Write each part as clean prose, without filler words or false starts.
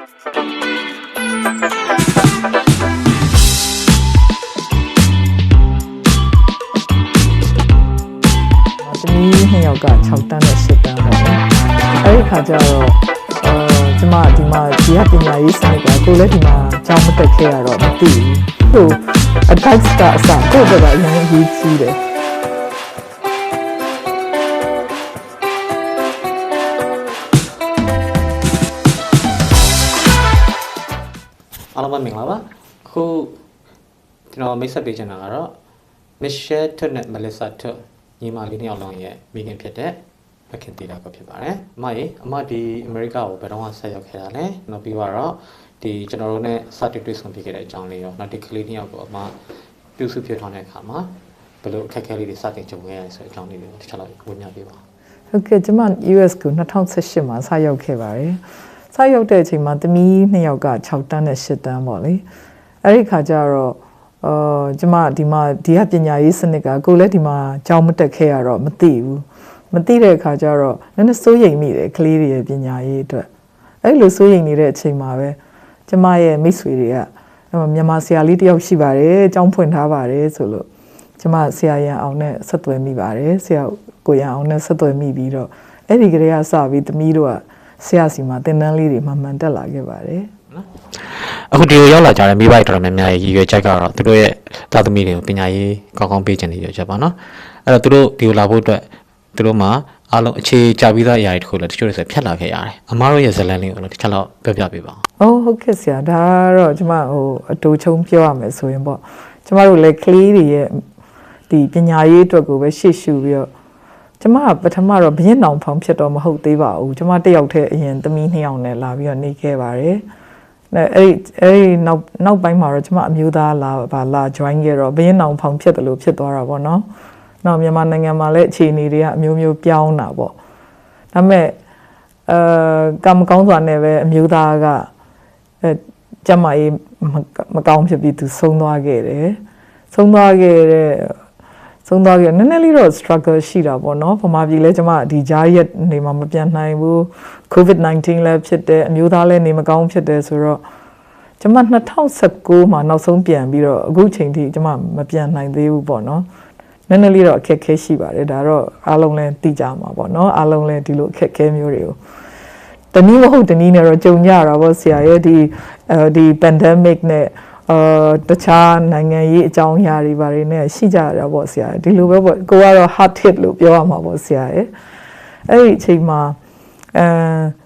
2ယောက်က6တန်းနဲ့10တန်းပေါ့နော်အဲ့ဒီခါကျတော့ဒီမှာဒီကပညာရေးစနစ်ကကိုလည်းဒီမှာကြောင်းမတက်ခဲ့ရတော့မသိဘူး advice ကအစကိုယ့်ဘက်ကအရင်ရေးကြည့်တယ်အားလုံးပဲမင်္ဂလာပါခုကျွန်တော်မိတ်ဆက်ပေးချင်တာကတော့ Michelle ထွတ်နဲ့ Melissa ထွတ်ညီမလေးနှစ်ယောက်လုံးရဲ့မိခင်ဖြစ်တဲ့မခင်တီတာကိုဖြစ်ပါတယ်အမဒီအမေရိကကိုဘယ်တော့မှဆက်ရောက်ခဲ့တာလဲနောက်ပြီးတော့ဒီကျွန်တော်တို့ ਨੇ စတင်တွေ့ဆုံဖြစ်ခဲ့တဲ့အကြောင်းလေးရောနောက်ဒီကလေးနှစ်ယောက်ကိုအမပြုစုဖြစ်ထားတဲ့အခါမှာဘယ်လိုအခက်အခဲလေးတွေစတင်ကြုံခဲ့ရလဲဆိုတဲ့အကြောင်းလေးတွေကိုတစ်ချက်လောက်ဝေမျှပေးပါဟုတ်ကဲ့ကျွန်မ US ကို2018မှာစရောက်ခဲ့ပါတယ်စရောက်တဲ့အချိန်မှာသမီး2ယောက်က6တန်းနဲ့10တန်းပေါ့လေအဲ့ဒီခါကျတော့ကျွန်မဒီကပညာရေးစနစ်ကကိုလည်းဒီမှာကြောင်းမတက်ခဲ့ရတော့မသိဘူးမသိတဲ့အခါကျတော့နည်းနည်းစိုးရိမ်မိတယ်ကလေးတွေရဲ့ပညာရေးအတွက်အဲ့လိုစိုးရိမ်နေတဲ့အချိန်မှာပဲကျွန်မရဲ့မိတ်ဆွေတွေကမြန်မာဆရာလေးတယောက်ရှိပါတယ်ကြောင်းဖွင့်ထားပါတယ်ဆိုလို့ကျွန်မဆရာရန်အောင်နဲ့ဆက်သွယ်မိပါတယ်ဆရာကိုရန်အောင်နဲ့ဆက်သွယ်မိပြီးတော့အဲ့ဒီကလေးကစပြီးသမီးတို့ကဆရာစီမှာသင်တန်းလေးတွေမှန်တက်လာခဲ့ပါတယ်နော်အခုဒီရောက်လာကြတဲ့မိဘတွေတော်တော်များများရည်ရွယ်ချက်ကတော့သူတို့ရဲ့သားသမီးတွေကိုပညာရေးကောင်းကောင်းပေးချင်တဲ့ရည်ရွယ်ချက်ပါနော်အဲ့တော့သူတို့ဒီကိုလာဖို့အတွက်သူတို့မှာအားလုံးအခြေချပြီးသားအရာတွေတခုလည်းတချို့တွေဆိုဖြတ်လာခဲ့ရတယ်အမားတို့ရဲ့ဇလန်လေးကိုလည်းတစ်ချက်လောက်ပြောပြပေးပါဦးဟုတ်ကဲ့ဆရာဒါကတော့ကျွန်မအတူချုံပြောရမယ်ဆိုရင်ပေါ့ကျွန်မတို့လည်းကလေးတွေရဲ့ဒီပညာရေးအတွက်ကိုပဲရှေ့ရှုပြီးတော့ကျွန်မပထမတော့ဘရင်နောင်ဖောင်ဖြစ်တော့မဟုတ်သေးပါဘူးကျွန်မတစ်ယောက်တည်းအရင်သမီး2ယောက်နဲ့လာပြီးတော့နေခဲ့ပါတယ်အဲ့နောက်ပိုင်းမှာတော့ကျွန်မအမျိုးသားလာ join ခဲ့တော့ဘရင်နောင်ဖောင်ဖြစ်တယ်လို့ဖြစ်သွားတာပေါ့နော်နောက်မြန်မာနိုင်ငံမှာလည်းအခြေအနေတွေကအမျိုးမျိုးပြောင်းတာပေါ့ဒါပေမဲ့ကံမကောင်းစွာနဲ့ပဲအမျိုးသားကကျမကြီးမကောင်းဖြစ်ပြီးသူဆုံးသွားခဲ့တယ်ဆုံးသွားခဲ့နည်းနည်းလေးတော့ struggle ရှိတာပေါ့နော်ဗမာပြည်လဲကျမဒီဂျားရက်နေမှာမပြန်နိုင်ဘူး COVID-19 လည်းဖြစ်တယ်အမျိုးသားလည်းနေမကောင်းဖြစ်တယ်ဆိုတော့ကျမ2019မှာနောက်ဆုံးပြန်ပြီးတော့အခုချိန်ထိကျမမပြန်နိုင်သေးဘူးပေါ့နော်နည်းနည်းလေးတော့အခက်အခဲရှိပါတယ်ဒါတော့အားလုံးလည်းသိကြမှာပေါ့နော်အားလုံးလည်းဒီလိုအခက်အခဲမျိုးတွေကိုတနည်းမဟုတ်တနည်းနဲ့တော့ကြုံကြတာပေါ့ဆရာရဲ့ဒီ pandemic နဲ့တခြားနိုင်ငံရေးအကြောင်းအရာတွေပါတယ်နဲ့ရှိကြတာပေါ့ဆရာဒီလိုပဲပေါ့ကိုကတော့ hard hit လို့ပြောရမှာပေါ့ဆရာရဲ့အဲ့ဒီအချိန်မှာ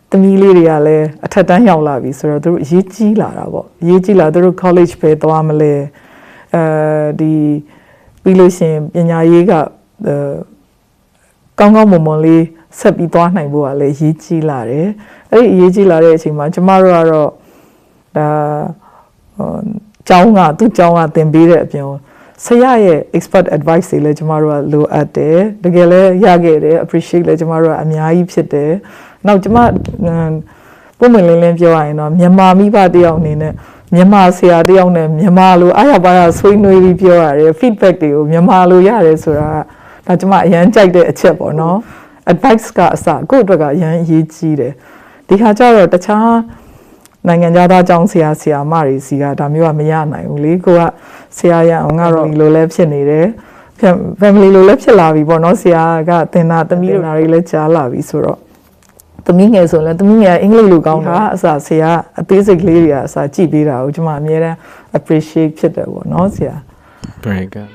သမီးလေးတွေကလည်းအထက်တန်းရောက်လာပြီဆိုတော့သူတို့အရေးကြီးလာတာပေါ့အရေးကြီးလာသူတို့ college ပဲသွားမလဲပြီးလို့ရှိရင်ပညာရေးကကောင်းကောင်းမွန်မွန်လေးဆက်ပြီးသွားနိုင်ဖို့ကလည်းရေးကြီးလာတယ်အဲ့ဒီရေးကြီးလာတဲ့အချိန်မှာကျမတို့ကတော့ဒါကျောင်းကသင်ပေးတဲ့အပြင်ဆရာရဲ့ expert advice တွေလည်းကျမတို့ကလိုအပ်တယ်တကယ်လည်းရခဲ့တယ် appreciate လည်းကျမတို့ကအများကြီးဖြစ်တယ်နောက်ကျမပုံမှန်လင်းပြောရရင်တော့မြန်မာမိဘတယောက်အနေနဲ့မြန်မာဆရာတယောက်နဲ့မြန်မာလိုအားရပါးဆွေးနွေးပြီးပြောရတယ် feedback တွေကိုမြန်မာလိုရတယ်ဆိုတာဒါကျမအရန်ကြိုက်တဲ့အချက်ပေါ့နော် advice ကအစကိုယ့်အတွက်ကအရန်အရေးကြီးတယ်ဒီခါကျတော့တခြားနိုင်ငံသားကျောင်းဆရာမတွေစီကဒါမျိုးကမရနိုင်ဘူးလေကိုကဆရာရအောင်ကတော့ဒီလိုလဲဖြစ်နေတယ် family လိုလဲဖြစ်လာပြီပေါ့နော်ဆရာကသင်တာသမီးတွေလည်းကြားလာပြီဆိုတော့သမီးငယ်ဆိုရင်သမီးငယ်အင်္ဂလိပ်လိုကောင်းတာအစားဆရာအသေးစိတ်ကလေးတွေကအစားကြည့်ပေးတာကိုကျွန်မအမြဲတမ်း appreciate ဖြစ်တယ်ပေါ့နော်ဆရာ Very good